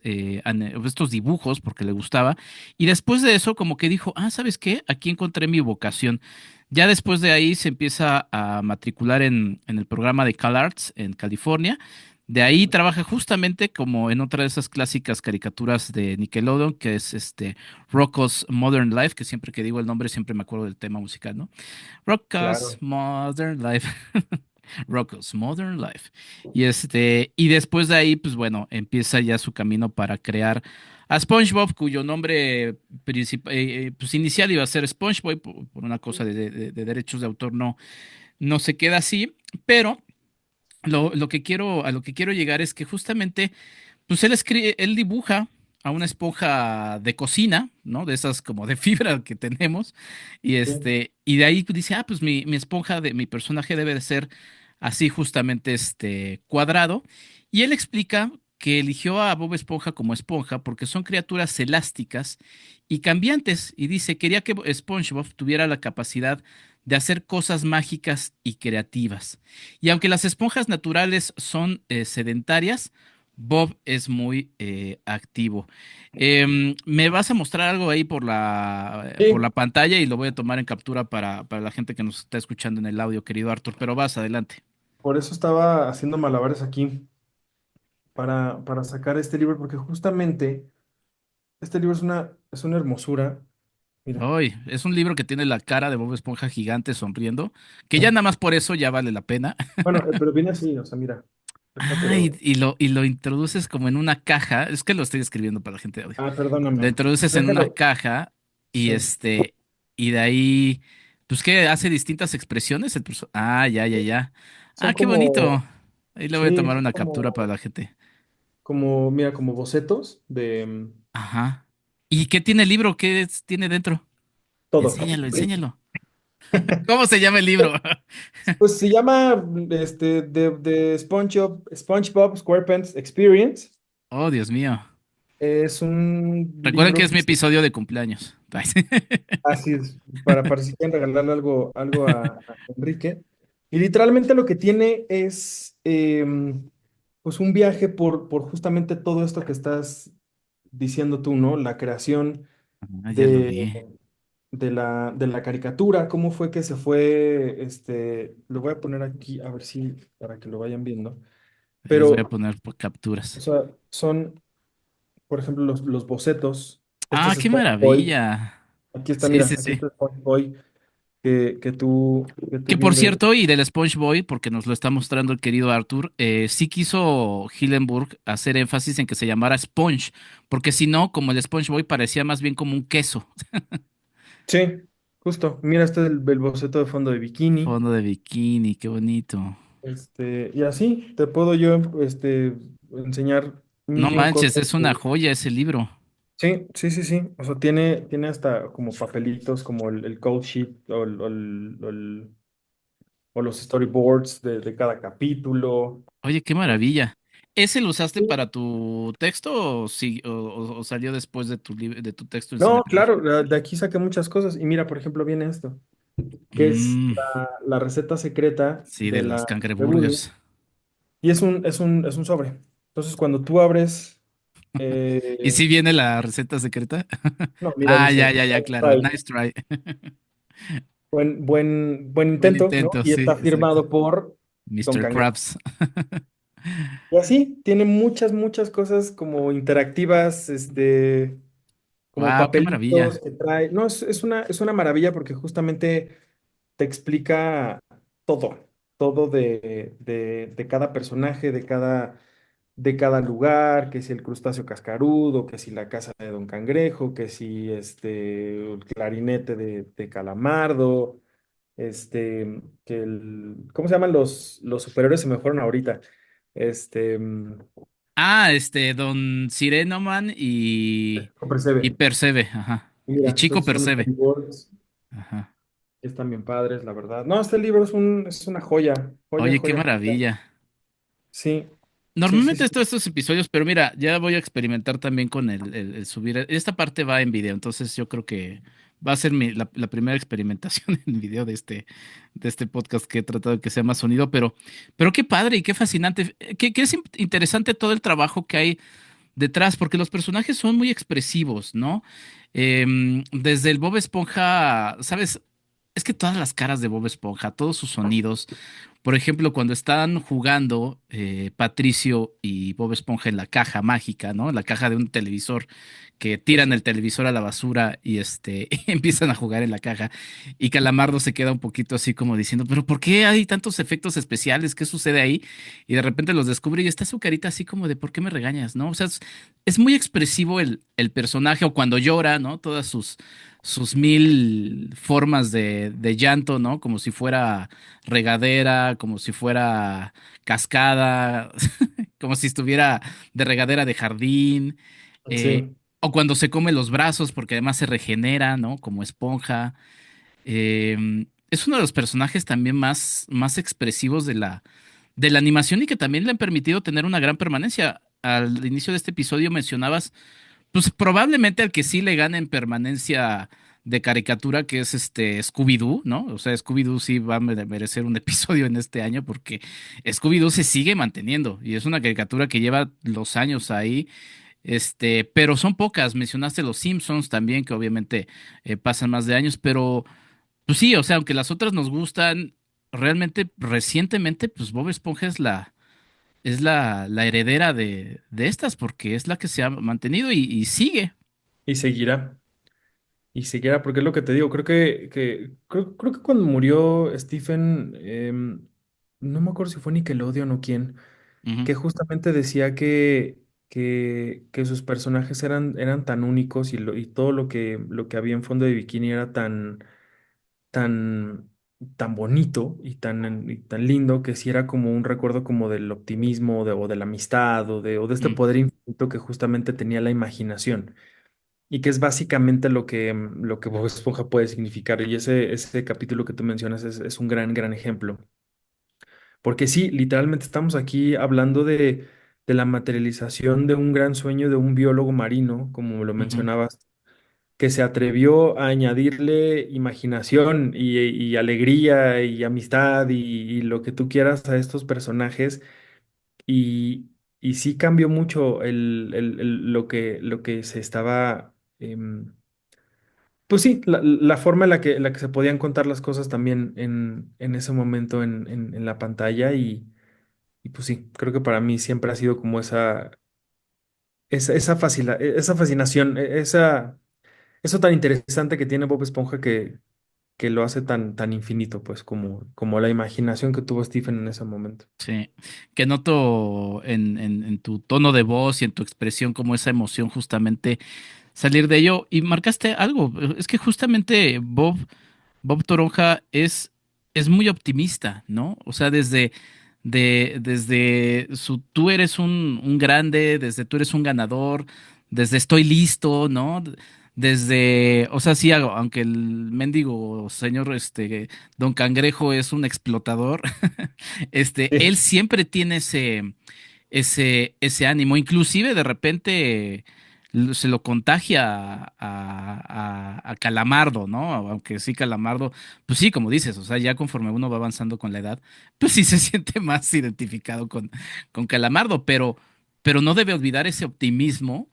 dibujos porque le gustaba. Y después de eso, como que dijo, ah, ¿sabes qué? Aquí encontré mi vocación. Ya después de ahí se empieza a matricular en el programa de CalArts en California. De ahí trabaja justamente como en otra de esas clásicas caricaturas de Nickelodeon, que es Rocko's Modern Life, que siempre que digo el nombre siempre me acuerdo del tema musical, ¿no? Rocko's Claro. Modern Life. Rocko's Modern Life. Y después de ahí, pues bueno, empieza ya su camino para crear a SpongeBob, cuyo nombre pues inicial iba a ser SpongeBob, por una cosa de derechos de autor no se queda así, pero a lo que quiero llegar es que justamente, pues él dibuja a una esponja de cocina, ¿no? De esas como de fibra que tenemos. Sí. Y de ahí dice, ah, pues mi esponja de mi personaje debe de ser así justamente cuadrado. Y él explica que eligió a Bob Esponja como esponja porque son criaturas elásticas y cambiantes. Y dice, quería que SpongeBob tuviera la capacidad de hacer cosas mágicas y creativas. Y aunque las esponjas naturales son sedentarias, Bob es muy activo. Me vas a mostrar algo ahí por la Sí, pantalla y lo voy a tomar en captura para la gente que nos está escuchando en el audio, querido Arthur, pero vas adelante. por eso estaba haciendo malabares aquí para sacar este libro, porque justamente este libro es una hermosura. Mira. Hoy es un libro que tiene la cara de Bob Esponja gigante sonriendo, que ya nada más por eso ya vale la pena. Bueno, pero viene así, o sea, mira. Déjate Ah, lo. y lo introduces como en una caja. Es que lo estoy escribiendo para la gente de audio. Ah, Lo perdóname. introduces en una Déjalo. caja y Sí. y de ahí, pues que hace distintas expresiones Ah, ya. Son Ah, qué bonito. como, Ahí le voy a sí, tomar son una captura para como, la gente. como, mira, como bocetos de Ajá. ¿Y qué tiene el libro? Tiene dentro? todo. Enséñalo. ¿Cómo se llama el libro? Pues se llama de SpongeBob SquarePants Experience. Oh, Dios mío. Es un Recuerden que libro es mi episodio de cumpleaños. Ay, sí. así es, para si quieren regalarle algo a Enrique. Y literalmente lo que tiene es pues un viaje por justamente todo esto que estás diciendo tú, ¿no? La creación Ah, ya lo vi. de la caricatura, cómo fue que se fue, lo voy a poner aquí, a ver si, para que lo vayan viendo. Ahí les voy a Pero, poner o capturas. sea, son, por ejemplo, los bocetos. Este Ah, es qué SpongeBob. maravilla. Aquí está, Sí, mira, sí, aquí sí. está SpongeBob que tú Que por bien ves. cierto, y del Sponge Boy, porque nos lo está mostrando el querido Arthur, sí quiso Hillenburg hacer énfasis en que se llamara Sponge, porque si no, como el Sponge Boy parecía más bien como un queso. Sí, justo. Mira, este es el boceto de fondo de bikini. Fondo de bikini, qué bonito. Y así te puedo yo, enseñar No mil y un manches, cosas. es una joya ese libro. Sí, sí, sí, sí. O sea, tiene hasta como papelitos como el code sheet o los storyboards de cada capítulo. Oye, qué maravilla. ¿Ese lo usaste para tu texto o, o salió después de de tu texto en No, Cinepolis? claro, de aquí saqué muchas cosas. Y mira, por ejemplo, viene esto, que es Mm, la receta secreta sí, de de las la cangreburger. cangreburgers. Y es un sobre. Entonces, cuando tú abres, ¿Y eh, si viene la receta secreta? no, mira, Ah, ya, dice, ya, ya, claro. "Try". Nice try. Buen Buen intento, ¿no? intento, Y sí, está exacto. firmado por Don Mr. Cangrejo. Krabs. Y así, tiene muchas, muchas cosas como interactivas, como Wow, qué papelitos maravilla. que trae. No, es una maravilla porque justamente te explica todo, todo de cada personaje, de cada lugar, que si el crustáceo cascarudo, que si la casa de Don Cangrejo, que si el clarinete de Calamardo, ¿cómo se llaman los superiores? Se me fueron ahorita. Este, mm, Ah, Don Sirenoman y Percebe. Percebe, ajá. Y Mira, Chico estos son los Percebe. storyboards, Ajá. que están bien padres, la verdad. No, este libro es una joya, joya, Oye, qué joya, joya. maravilla. Sí, sí, sí, Normalmente sí. es todos estos episodios, pero mira, ya voy a experimentar también con el subir. Esta parte va en video, entonces yo creo que va a ser la primera experimentación en video de este podcast que he tratado de que sea más sonido, pero qué padre y qué fascinante, que es interesante todo el trabajo que hay detrás, porque los personajes son muy expresivos, ¿no? Desde el Bob Esponja, ¿sabes? Es que todas las caras de Bob Esponja, todos sus sonidos, por ejemplo, cuando están jugando Patricio y Bob Esponja en la caja mágica, ¿no? En la caja de un televisor, que tiran el televisor a la basura y y empiezan a jugar en la caja. Y Calamardo se queda un poquito así como diciendo, pero ¿por qué hay tantos efectos especiales? ¿Qué sucede ahí? Y de repente los descubre y está su carita así como de ¿por qué me regañas? ¿No? O sea, es muy expresivo el personaje o cuando llora, ¿no? Todas sus mil formas de llanto, ¿no? Como si fuera regadera, como si fuera cascada, como si estuviera de regadera de jardín, Sí. o cuando se come los brazos porque además se regenera, ¿no? Como esponja. Es uno de los personajes también más expresivos de la animación y que también le han permitido tener una gran permanencia. Al inicio de este episodio mencionabas, pues probablemente al que sí le gane en permanencia de caricatura, que es Scooby-Doo, ¿no? O sea, Scooby-Doo sí va a merecer un episodio en este año porque Scooby-Doo se sigue manteniendo y es una caricatura que lleva los años ahí, pero son pocas. Mencionaste los Simpsons también, que obviamente pasan más de años, pero pues sí, o sea, aunque las otras nos gustan, realmente recientemente, pues Bob Esponja es la heredera de estas, porque es la que se ha mantenido y sigue. Y seguirá. Y seguirá, porque es lo que te digo. Creo que cuando murió Stephen, no me acuerdo si fue Nickelodeon o quién, Ujú, que justamente decía que sus personajes eran tan únicos y todo lo que había en fondo de Bikini era tan, tan bonito y tan lindo que sí era como un recuerdo como del optimismo o de la amistad o de este mm. poder infinito que justamente tenía la imaginación. y que es básicamente lo que Bob Esponja puede significar. Y ese capítulo que tú mencionas es un gran, gran ejemplo. Porque sí, literalmente estamos aquí hablando de la materialización de un gran sueño de un biólogo marino, como lo Ujú. mencionabas, que se atrevió a añadirle imaginación y alegría y amistad y lo que tú quieras a estos personajes. Y, y sí cambió mucho lo que se estaba, pues sí, la forma en la que se podían contar las cosas también en ese momento en la pantalla. Y pues sí, creo que para mí siempre ha sido como esa fascinación, eso tan interesante que tiene Bob Esponja que lo hace tan, tan infinito, pues como la imaginación que tuvo Stephen en ese momento. Sí, que noto en tu tono de voz y en tu expresión como esa emoción justamente salir de ello y marcaste algo. Es que justamente Bob Toronja es muy optimista, ¿no? O sea, desde su tú eres un grande, desde tú eres un ganador, desde estoy listo, ¿no? Desde, o sea, sí, aunque el mendigo señor, Don Cangrejo es un explotador, él Sí. siempre tiene ese ánimo. Inclusive de repente se lo contagia a Calamardo, ¿no? Aunque sí, Calamardo, pues sí, como dices, o sea, ya conforme uno va avanzando con la edad, pues sí se siente más identificado con Calamardo, pero no debe olvidar ese optimismo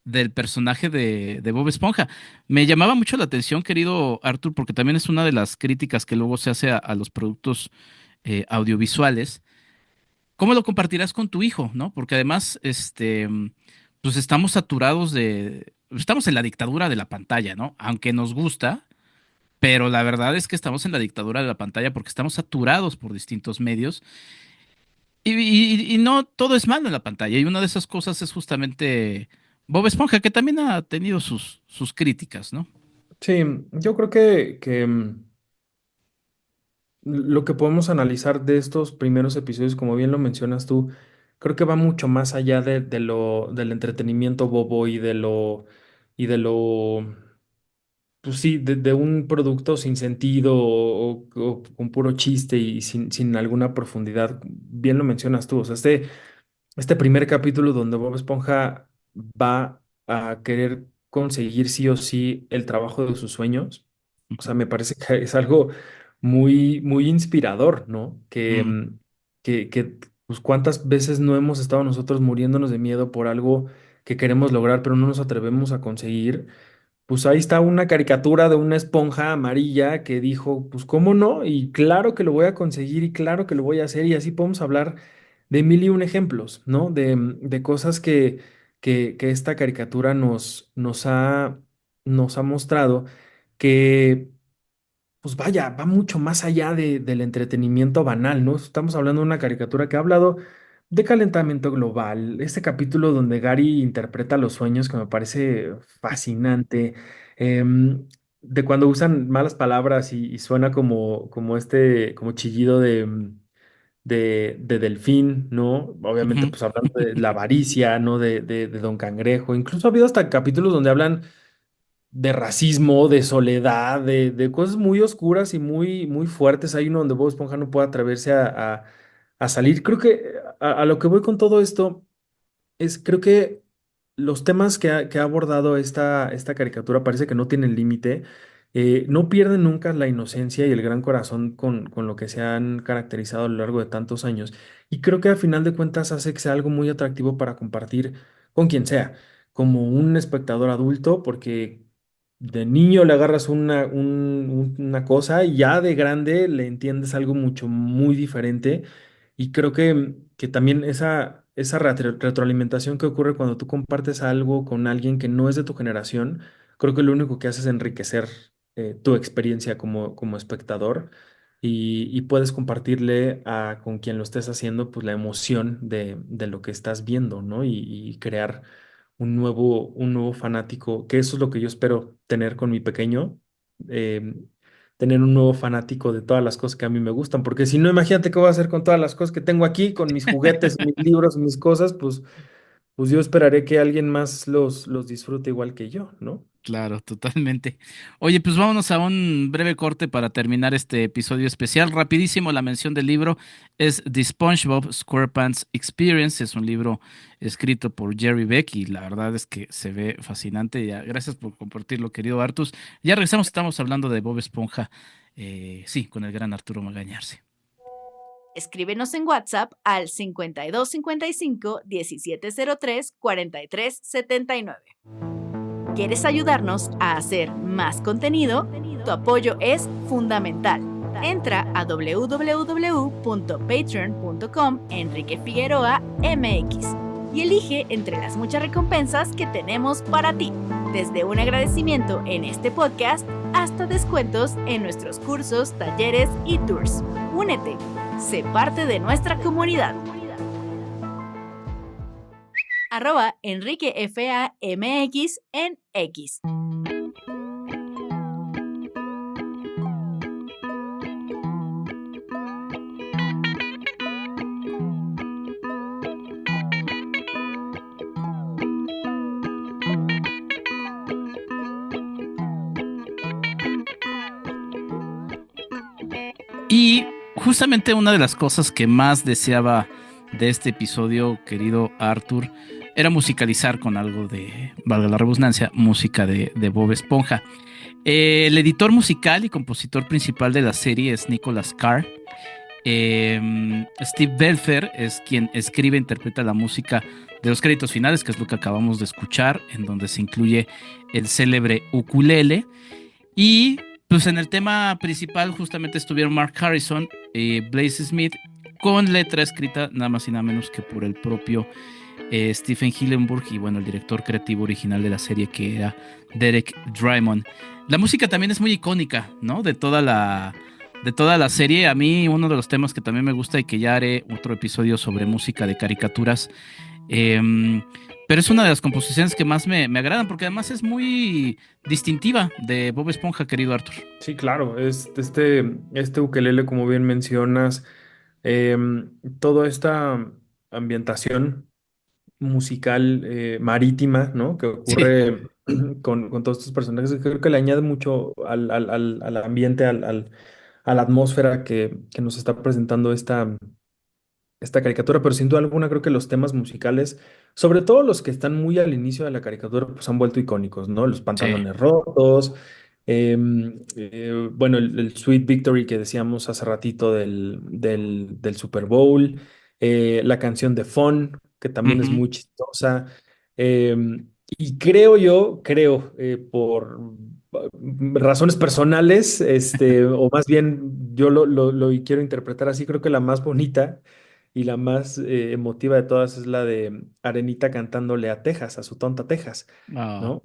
del personaje de Bob Esponja. Me llamaba mucho la atención, querido Arthur, porque también es una de las críticas que luego se hace a los productos audiovisuales. ¿Cómo lo compartirás con tu hijo, no? Porque además, pues estamos saturados estamos en la dictadura de la pantalla, ¿no? Aunque nos gusta, pero la verdad es que estamos en la dictadura de la pantalla porque estamos saturados por distintos medios y no todo es malo en la pantalla. Y una de esas cosas es justamente Bob Esponja, que también ha tenido sus críticas, ¿no? Sí, yo creo lo que podemos analizar de estos primeros episodios, como bien lo mencionas tú, creo que va mucho más allá del entretenimiento bobo y de lo, pues sí, de un producto sin sentido o con puro chiste y sin alguna profundidad. Bien lo mencionas tú, o sea, este primer capítulo donde Bob Esponja va a querer conseguir sí o sí el trabajo de sus sueños, o sea, Ujú. me parece que es algo muy, muy inspirador, ¿no? Mm, Pues cuántas veces no hemos estado nosotros muriéndonos de miedo por algo que queremos lograr, pero no nos atrevemos a conseguir. Pues ahí está una caricatura de una esponja amarilla que dijo, pues cómo no, y claro que lo voy a conseguir y claro que lo voy a hacer y así podemos hablar de mil y un ejemplos, ¿no? De cosas que esta caricatura nos ha mostrado que, pues vaya, va mucho más allá del entretenimiento banal, ¿no? Estamos hablando de una caricatura que ha hablado de calentamiento global, este capítulo donde Gary interpreta los sueños que me parece fascinante, de cuando usan malas palabras y suena como chillido de delfín, ¿no? Obviamente, ujú. pues hablando de la avaricia, ¿no? De Don Cangrejo. Incluso ha habido hasta capítulos donde hablan de racismo, de soledad, de cosas muy oscuras y muy, muy fuertes. Hay uno donde Bob Esponja no puede atreverse a salir. Creo que a lo que voy con todo esto creo que los temas que ha abordado esta caricatura parece que no tienen límite. No pierden nunca la inocencia y el gran corazón con lo que se han caracterizado a lo largo de tantos años. Y creo que a final de cuentas hace que sea algo muy atractivo para compartir con quien sea, como un espectador adulto, porque de niño le agarras una cosa y ya de grande le entiendes algo mucho, muy diferente. Y creo que también esa retroalimentación que ocurre cuando tú compartes algo con alguien que no es de tu generación, creo que lo único que hace es enriquecer tu experiencia como espectador y puedes compartirle con quien lo estés haciendo pues la emoción de lo que estás viendo, ¿no? Y crear un nuevo fanático, que eso es lo que yo espero tener con mi pequeño. eh, Tener un nuevo fanático de todas las cosas que a mí me gustan, porque si no, imagínate qué voy a hacer con todas las cosas que tengo aquí, con mis juguetes, mis libros, mis cosas, pues pues yo esperaré que alguien más los disfrute igual que yo, ¿no? Claro, totalmente. Oye, pues vámonos a un breve corte para terminar este episodio especial. Rapidísimo, la mención del libro es The SpongeBob SquarePants Experience. Es un libro escrito por Jerry Beck y la verdad es que se ve fascinante. Ya, gracias por compartirlo, querido Artus. Ya regresamos, estamos hablando de Bob Esponja, sí, con el gran Arturo Magañarse. Escríbenos en WhatsApp al 5255 1703 4379. ¿Quieres ayudarnos a hacer más contenido? Tu apoyo es fundamental. Entra a www.patreon.com Enrique Figueroa MX y elige entre las muchas recompensas que tenemos para ti, desde un agradecimiento en este podcast hasta descuentos en nuestros cursos, talleres y tours. Únete, sé parte de nuestra comunidad. @EnriqueFAMX en X. Y justamente una de las cosas que más deseaba de este episodio, querido Arthur, era musicalizar con algo de, valga la redundancia, música de Bob Esponja. El editor musical y compositor principal de la serie es Nicholas Carr. Steve Belfer es quien escribe e interpreta la música de los créditos finales, que es lo que acabamos de escuchar, en donde se incluye el célebre ukulele. Y pues en el tema principal justamente estuvieron Mark Harrison y Blaze Smith, con letra escrita nada más y nada menos que por el propio Stephen Hillenburg y bueno, el director creativo original de la serie, que era Derek Drymon. La música también es muy icónica, ¿no? De toda la serie. A mí uno de los temas que también me gusta y que ya haré otro episodio sobre música de caricaturas, pero es una de las composiciones que más me agradan porque además es muy distintiva de Bob Esponja, querido Arthur. Sí, claro, este ukelele, como bien mencionas, toda esta ambientación musical marítima, ¿no? Que Sí. ocurre con todos estos personajes, creo que le añade mucho al ambiente, a la atmósfera que nos está presentando esta caricatura, pero sin duda alguna creo que los temas musicales, sobre todo los que están muy al inicio de la caricatura, pues han vuelto icónicos, ¿no? Los Sí. pantalones rotos, bueno, el Sweet Victory que decíamos hace ratito del Super Bowl, la canción de Fun, que también es Ujú. muy chistosa, y creo, por razones personales, o más bien yo lo quiero interpretar así, creo que la más bonita y la más emotiva de todas es la de Arenita cantándole a Texas, a su tonta Texas, Ah, ¿no?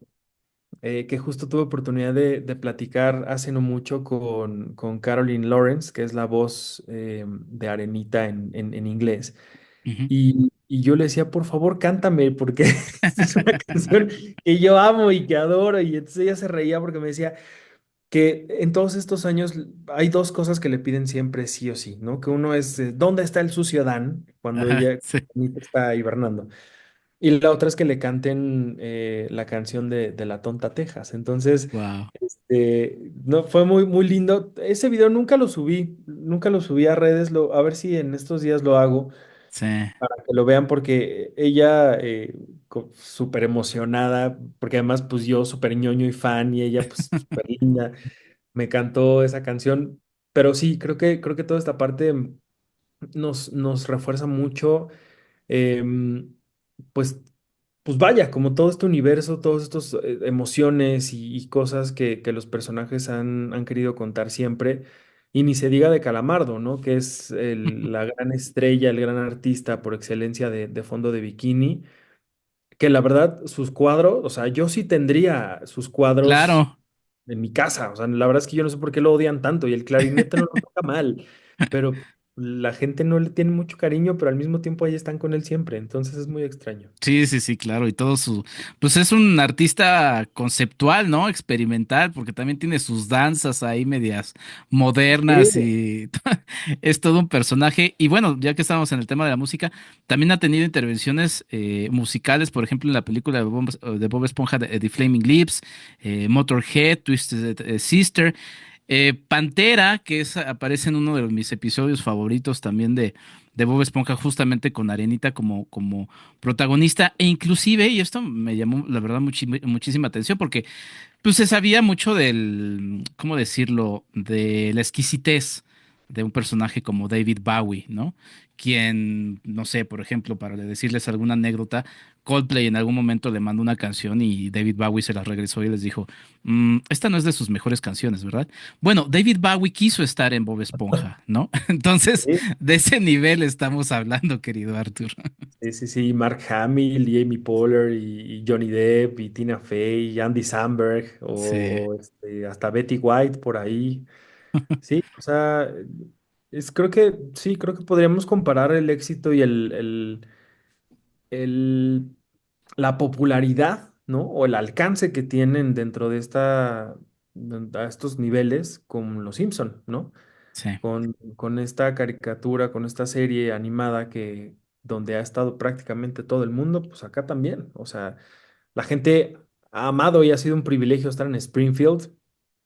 Que justo tuve oportunidad de platicar hace no mucho con Caroline Lawrence, que es la voz de Arenita en inglés. ujú. Y yo le decía, por favor, cántame, porque es una canción que yo amo y que adoro. Y entonces ella se reía porque me decía que en todos estos años hay dos cosas que le piden siempre sí o sí, ¿no? Que uno es, ¿dónde está el sucio Dan? Cuando Ajá, ella sí. está hibernando. Y la otra es que le canten la canción de La Tonta Texas. Entonces, Wow. no, fue muy lindo. Ese video nunca lo subí a redes, a ver si en estos días lo hago Sí. para que lo vean, porque ella súper emocionada, porque además pues yo súper ñoño y fan y ella pues súper linda, me cantó esa canción. Pero sí, creo que toda esta parte nos refuerza mucho. em, pues, pues vaya, como todo este universo, todas estas emociones y cosas que los personajes han querido contar siempre. Y ni se diga de Calamardo, ¿no? Que es la gran estrella, el gran artista por excelencia de fondo de bikini. Que la verdad, sus cuadros, o sea, yo sí tendría sus cuadros Claro. en mi casa. O sea, la verdad es que yo no sé por qué lo odian tanto. Y el clarinete no lo toca mal. Pero la gente no le tiene mucho cariño, pero al mismo tiempo ahí están con él siempre. Entonces es muy extraño. Sí, sí, sí, claro, y todo su, pues es un artista conceptual, ¿no? Experimental, porque también tiene sus danzas ahí medias modernas Sí. y es todo un personaje. Y bueno, ya que estamos en el tema de la música, también ha tenido intervenciones musicales, por ejemplo, en la película de Bob Esponja, The Flaming Lips, Motorhead, Twisted Sister. Pantera, que es, aparece en uno de mis episodios favoritos también de Bob Esponja, justamente con Arenita como protagonista, e inclusive, y esto me llamó la verdad muchísima atención, porque pues se sabía mucho del, ¿cómo decirlo?, de la exquisitez de un personaje como David Bowie, ¿no? Quien, no sé, por ejemplo, para decirles alguna anécdota, Coldplay en algún momento le mandó una canción y David Bowie se la regresó y les dijo, esta no es de sus mejores canciones, ¿verdad? Bueno, David Bowie quiso estar en Bob Esponja, ¿no? Entonces, Sí, de ese nivel estamos hablando, querido Arthur. sí, sí, sí, Mark Hamill y Amy Poehler y Johnny Depp y Tina Fey y Andy Samberg Sí, hasta Betty White por ahí. Sí, o sea, creo que sí, creo que podríamos comparar el éxito y el- la popularidad, ¿no? O el alcance que tienen dentro de a estos niveles con Los Simpson, ¿no? sí. Con esta caricatura, con esta serie animada donde ha estado prácticamente todo el mundo, pues acá también. O sea, la gente ha amado y ha sido un privilegio estar en Springfield.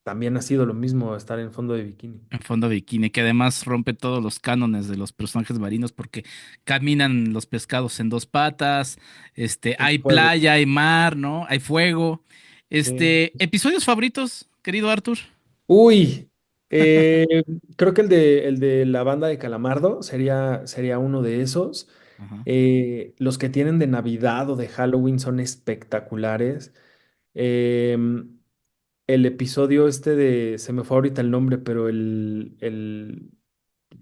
También ha sido lo mismo estar en Fondo de Bikini. En fondo bikini, que además rompe todos los cánones de los personajes marinos porque caminan los pescados en dos patas, El hay fuego. playa, hay mar, ¿no? Hay fuego. Sí. Episodios favoritos, querido Arthur. Uy, creo que el de la banda de Calamardo sería uno de esos. Ajá. Los que tienen de Navidad o de Halloween son espectaculares. Em, el episodio se me fue ahorita el nombre, pero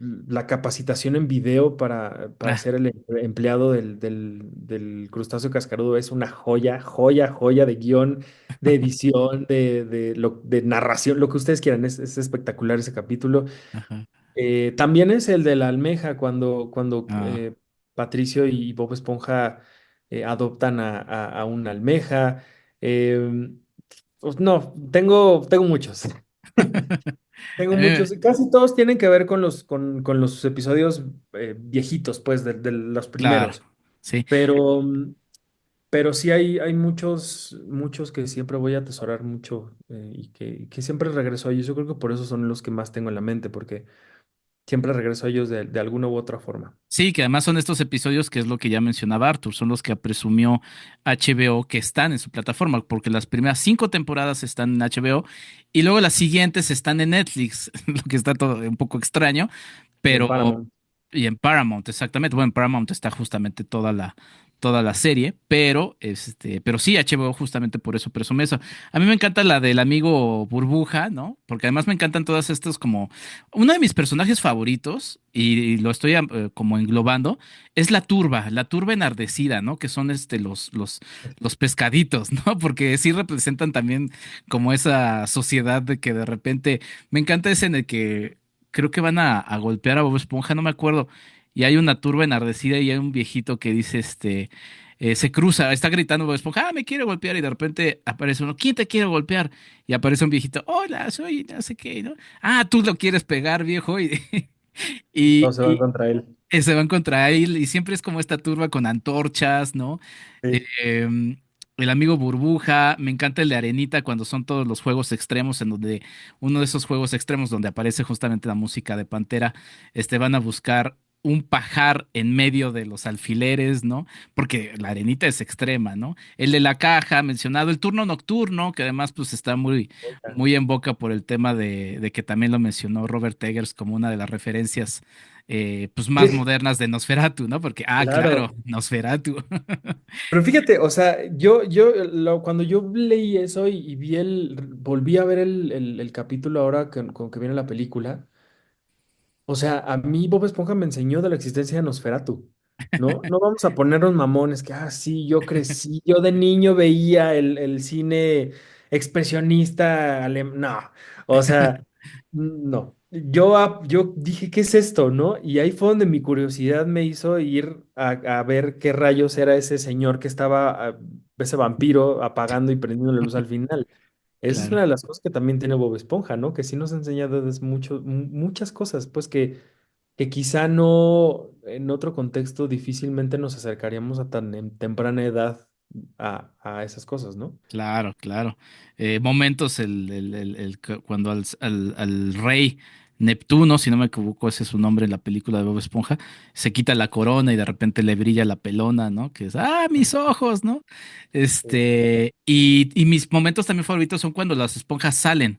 la capacitación en video para Ah, ser el empleado del crustáceo cascarudo es una joya, joya, joya de guión, de edición, de narración, lo que ustedes quieran, es espectacular ese capítulo. ajá. También es el de la almeja, cuando Ah, Patricio y Bob Esponja adoptan a una almeja. Em, pues no, tengo muchos. Tengo eh, muchos, casi todos tienen que ver con los episodios viejitos, pues, de los claro, primeros. sí. Pero, pero sí hay muchos, muchos que siempre voy a atesorar mucho y que siempre regreso a ellos. Yo creo que por eso son los que más tengo en la mente, porque siempre regreso a ellos de alguna u otra forma. Sí, que además son estos episodios que es lo que ya mencionaba Arthur, son los que presumió HBO que están en su plataforma, porque las primeras 5 temporadas están en HBO y luego las siguientes están en Netflix, lo que está todo un poco extraño, Y en pero Paramount. y en Paramount, exactamente. Bueno, en Paramount está justamente toda la serie, pero sí, HBO justamente por eso presume eso. A mí me encanta la del amigo Burbuja, ¿no? Porque además me encantan todas estas como uno de mis personajes favoritos y lo estoy como englobando es la turba enardecida, ¿no? Que son los pescaditos, ¿no? Porque sí representan también como esa sociedad de que de repente me encanta ese en el que creo que van a golpear a Bob Esponja, no me acuerdo. Y hay una turba enardecida y hay un viejito que dice, se cruza, está gritando Bob Esponja, me quiere golpear y de repente aparece uno, ¿quién te quiere golpear? Y aparece un viejito, hola, soy no sé qué, ¿no? Ah, tú lo quieres pegar, viejo, y, y, Todos se van y, contra él. se van contra él y siempre es como esta turba con antorchas, ¿no? Sí. Em, el amigo Burbuja, me encanta el de Arenita cuando son todos los juegos extremos en donde uno de esos juegos extremos donde aparece justamente la música de Pantera, van a buscar un pajar en medio de los alfileres, ¿no? Porque la arenita es extrema, ¿no? El de la caja mencionado, el turno nocturno, que además pues está muy en boca por el tema de que también lo mencionó Robert Eggers como una de las referencias pues más Sí, modernas de Nosferatu, ¿no? Porque, claro, claro. Nosferatu. Pero fíjate, o sea, cuando yo leí eso y volví a ver el capítulo ahora con que viene la película, o sea, a mí Bob Esponja me enseñó de la existencia de Nosferatu, ¿no? No vamos a ponernos mamones, que, sí, yo crecí, yo de niño veía el cine expresionista, no, o sea, No, yo dije, ¿qué es esto, no? Y ahí fue donde mi curiosidad me hizo ir a ver qué rayos era ese señor que estaba, ese vampiro apagando y prendiendo la luz al final. Esa es Claro. una de las cosas que también tiene Bob Esponja, ¿no? Que sí nos ha enseñado muchas cosas, pues que quizá no, en otro contexto difícilmente nos acercaríamos a tan temprana edad a esas cosas, ¿no? Claro, claro. Momentos cuando al rey Neptuno, si no me equivoco, ese es su nombre en la película de Bob Esponja, se quita la corona y de repente le brilla la pelona, ¿no? Que es, ¡ah, mis ojos!, ¿no? Y mis momentos también favoritos son cuando las esponjas salen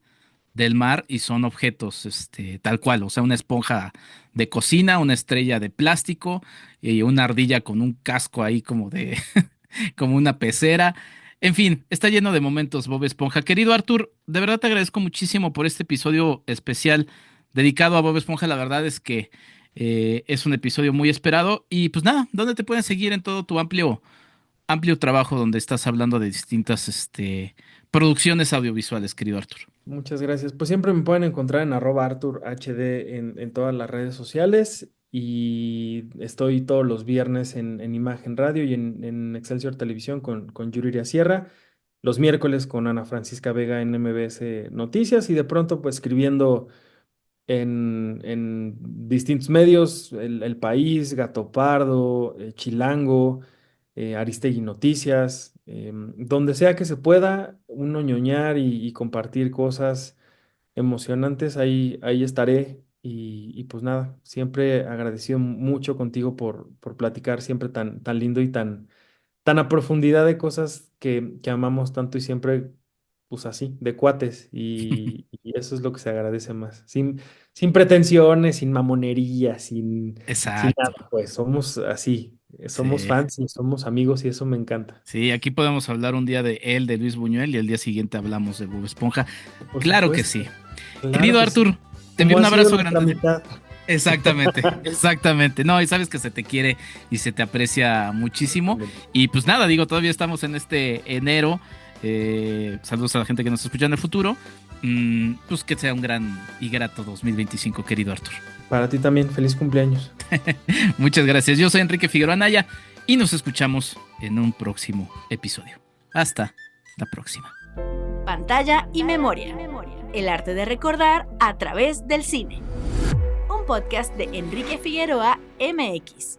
del mar y son objetos, tal cual, o sea, una esponja de cocina, una estrella de plástico y una ardilla con un casco ahí como de, como una pecera. En fin, está lleno de momentos Bob Esponja. Querido Arthur, de verdad te agradezco muchísimo por este episodio especial dedicado a Bob Esponja. La verdad es que es un episodio muy esperado. Y pues nada, ¿dónde te pueden seguir en todo tu amplio trabajo donde estás hablando de distintas producciones audiovisuales, querido Arthur? Muchas gracias. Pues siempre me pueden encontrar en @ArthurHD en todas las redes sociales y estoy todos los viernes en Imagen Radio y en Excelsior Televisión con Yuriria Sierra, los miércoles con Ana Francisca Vega en MBS Noticias y de pronto pues escribiendo en distintos medios, El País, Gato Pardo, Chilango, Aristegui Noticias, donde sea que se pueda, uno ñoñar y compartir cosas emocionantes, ahí estaré. Y pues nada, siempre agradecido mucho contigo por platicar siempre tan lindo y tan a profundidad de cosas que amamos tanto y siempre, pues así, de cuates. Y eso es lo que se agradece más. Sin pretensiones, sin mamonería, sin Exacto. nada, pues somos así, somos Sí. fans y somos amigos y eso me encanta. Sí, aquí podemos hablar un día de él, de Luis Buñuel, y al día siguiente hablamos de Bob Esponja. Por Claro que supuesto, sí. claro Querido que sí. Arthur, te envío Como un ha sido abrazo nuestra grande. mitad. Exactamente, exactamente. No, y sabes que se te quiere y se te aprecia muchísimo. Y pues nada, digo, todavía estamos en este enero. Saludos a la gente que nos escucha en el futuro. Pues que sea un gran y grato 2025, querido Arthur. Para ti también, feliz cumpleaños. Muchas gracias. Yo soy Enrique Figueroa Anaya y nos escuchamos en un próximo episodio. Hasta la próxima. Pantalla y memoria. El arte de recordar a través del cine. Un podcast de Enrique Figueroa MX.